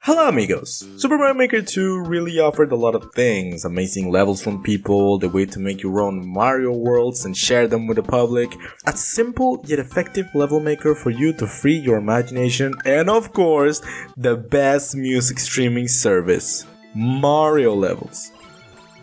Hello amigos! Super Mario Maker 2 really offered a lot of things, amazing levels from people, the way to make your own Mario worlds and share them with the public, a simple yet effective level maker for you to free your imagination, and of course, the best music streaming service, Mario levels.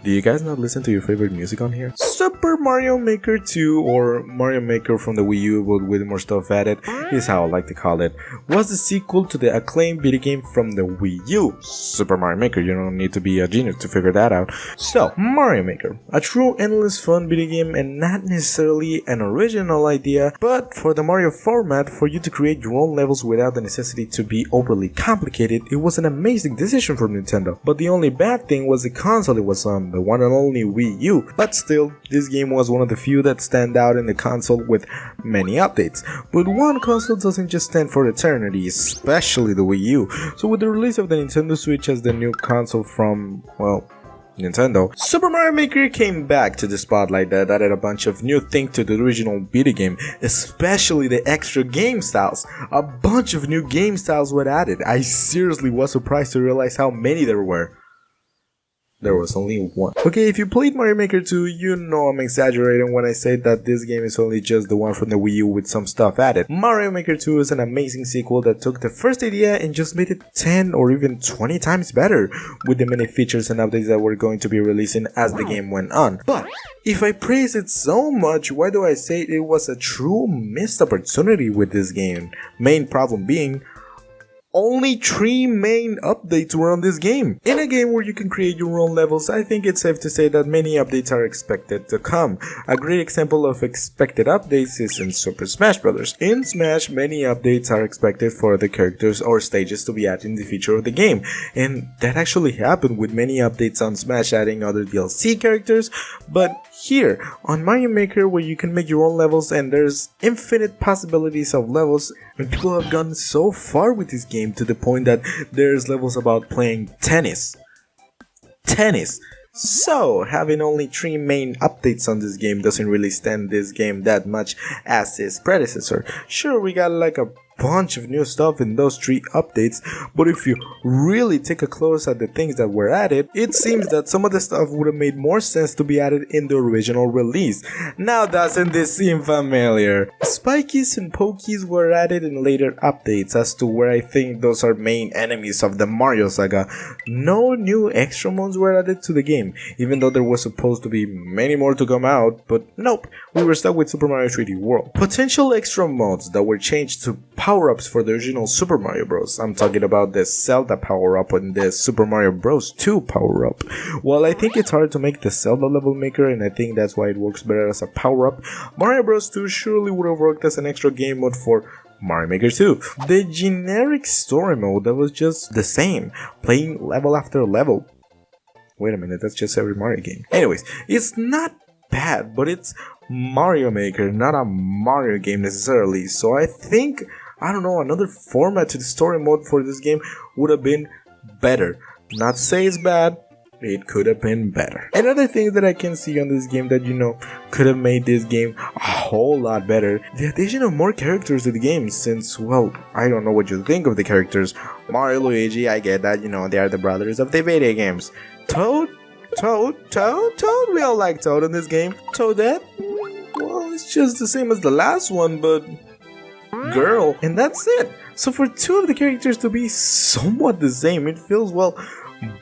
Do you guys not listen to your favorite music on here? Super Mario Maker 2, or Mario Maker from the Wii U but with more stuff added, is how I like to call it, was the sequel to the acclaimed video game from the Wii U. Super Mario Maker, you don't need to be a genius to figure that out. So, Mario Maker, a true endless fun video game and not necessarily an original idea, but for the Mario format, for you to create your own levels without the necessity to be overly complicated, it was an amazing decision from Nintendo. But the only bad thing was the console it was on, the one and only Wii U. But still, this game was one of the few that stand out in the console with many updates. But one console doesn't just stand for eternity, especially the Wii U. So with the release of the Nintendo Switch as the new console from, well, Nintendo, Super Mario Maker came back to the spotlight that added a bunch of new things to the original video game, especially the extra game styles. A bunch of new game styles were added. I seriously was surprised to realize how many there were. There was only one. Okay, if you played Mario Maker 2, you know I'm exaggerating when I say that this game is only just the one from the Wii U with some stuff added. Mario Maker 2 is an amazing sequel that took the first idea and just made it 10 or even 20 times better, with the many features and updates that were going to be releasing as the game went on. But if I praise it so much, why do I say it was a true missed opportunity with this game? Main problem being, only 3 main updates were on this game. In a game where you can create your own levels, I think it's safe to say that many updates are expected to come. A great example of expected updates is in Super Smash Bros. In Smash, many updates are expected for the characters or stages to be added in the future of the game. And that actually happened with many updates on Smash adding other DLC characters, but here, on Mario Maker, where you can make your own levels and there's infinite possibilities of levels, and people have gone so far with this game to the point that there's levels about playing tennis. So, having only 3 main updates on this game doesn't really stand this game that much as its predecessor. Sure, we got like a bunch of new stuff in those 3 updates, but if you really take a close at the things that were added, it seems that some of the stuff would have made more sense to be added in the original release. Now doesn't this seem familiar? Spikies and Pokies were added in later updates, as to where I think those are main enemies of the Mario saga. No new extra modes were added to the game, even though there was supposed to be many more to come out, but nope, we were stuck with Super Mario 3D World. Potential extra modes that were changed to power-ups for the original Super Mario Bros. I'm talking about the Zelda power-up and the Super Mario Bros. 2 power-up. While I think it's hard to make the Zelda level maker, and I think that's why it works better as a power-up, Mario Bros. 2 surely would have worked as an extra game mode for Mario Maker 2. The generic story mode that was just the same, playing level after level. Wait a minute, that's just every Mario game. Anyways, it's not bad, but it's Mario Maker, not a Mario game necessarily, so I think, I don't know, another format to the story mode for this game would have been better. Not to say it's bad, it could have been better. Another thing that I can see on this game that, you know, could have made this game a whole lot better, the addition of more characters to the game, since, well, I don't know what you think of the characters. Mario, Luigi, I get that, you know, they are the brothers of the video games. Toad, we all like Toad in this game. Toadette, well, it's just the same as the last one, but girl, and that's it. So for 2 of the characters to be somewhat the same, it feels, well,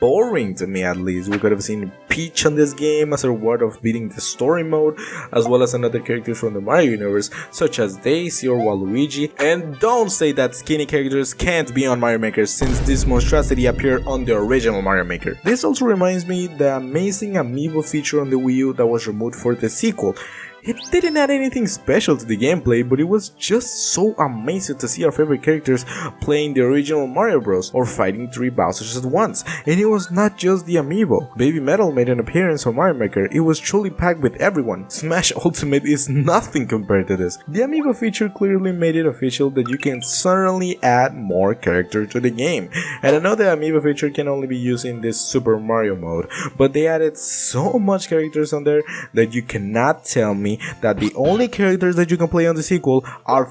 boring to me at least. We could have seen Peach on this game as a reward of beating the story mode, as well as another characters from the Mario universe, such as Daisy or Waluigi. And don't say that skinny characters can't be on Mario Maker, since this monstrosity appeared on the original Mario Maker. This also reminds me the amazing amiibo feature on the Wii U that was removed for the sequel. It didn't add anything special to the gameplay, but it was just so amazing to see our favorite characters playing the original Mario Bros. Or fighting 3 Bowsers at once. And it was not just the amiibo. Baby Metal made an appearance on Mario Maker. It was truly packed with everyone. Smash Ultimate is nothing compared to this. The amiibo feature clearly made it official that you can certainly add more characters to the game. And I know the amiibo feature can only be used in this Super Mario mode, but they added so much characters on there that you cannot tell me that the only characters that you can play on the sequel are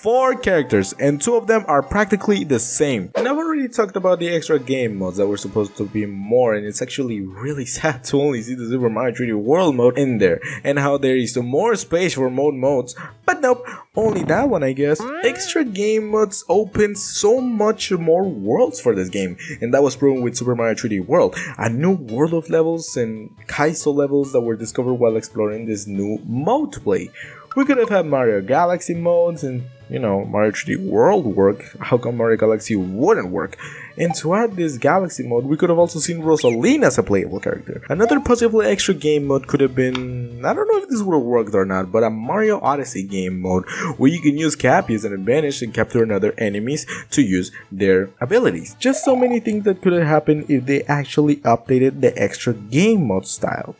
4 characters, and 2 of them are practically the same. And I've already talked about the extra game modes that were supposed to be more, and it's actually really sad to only see the Super Mario 3D World mode in there, and how there is more space for modes, but nope, only that one I guess. Extra game modes open so much more worlds for this game, and that was proven with Super Mario 3D World, a new world of levels and Kaizo levels that were discovered while exploring this new mode to play. We could have had Mario Galaxy modes and, you know, Mario 3D World work. How come Mario Galaxy wouldn't work? And to add this Galaxy mode, we could have also seen Rosalina as a playable character. Another possibly extra game mode could have been, I don't know if this would have worked or not, but a Mario Odyssey game mode where you can use Cappy as an advantage and capture another enemies to use their abilities. Just so many things that could have happened if they actually updated the extra game mode style.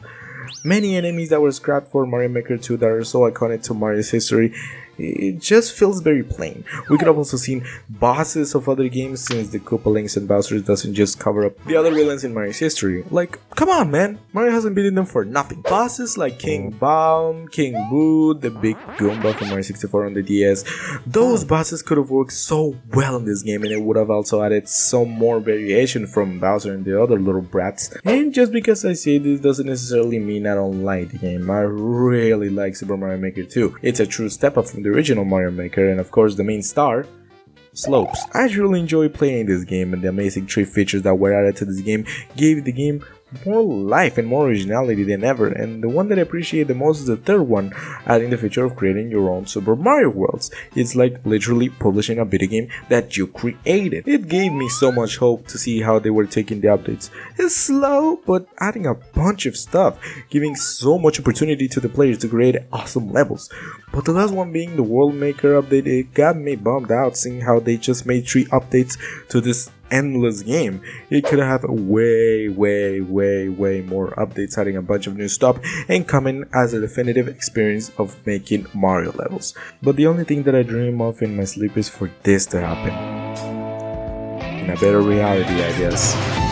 Many enemies that were scrapped for Mario Maker 2 that are so iconic to Mario's history, it just feels very plain. We could have also seen bosses of other games, since the Koopalings and Bowser doesn't just cover up the other villains in Mario's history. Like, come on man, Mario hasn't beaten them for nothing. Bosses like King Baum, King Boo, the big Goomba from Mario 64 on the DS, those bosses could have worked so well in this game, and it would have also added some more variation from Bowser and the other little brats. And just because I say this doesn't necessarily mean I don't like the game. I really like Super Mario Maker 2. It's a true step up from the original Mario Maker, and of course the main star, Slopes. I really enjoy playing this game, and the amazing 3 features that were added to this game gave the game more life and more originality than ever, and the one that I appreciate the most is the third one, adding the feature of creating your own Super Mario worlds. It's like literally publishing a video game that you created. It gave me so much hope to see how they were taking the updates. It's slow, but adding a bunch of stuff, giving so much opportunity to the players to create awesome levels. But the last one being the World Maker update, it got me bummed out seeing how they just made 3 updates to this endless game. It could have way more updates, adding a bunch of new stuff and coming as a definitive experience of making Mario levels. But the only thing that I dream of in my sleep is for this to happen in a better reality, I guess.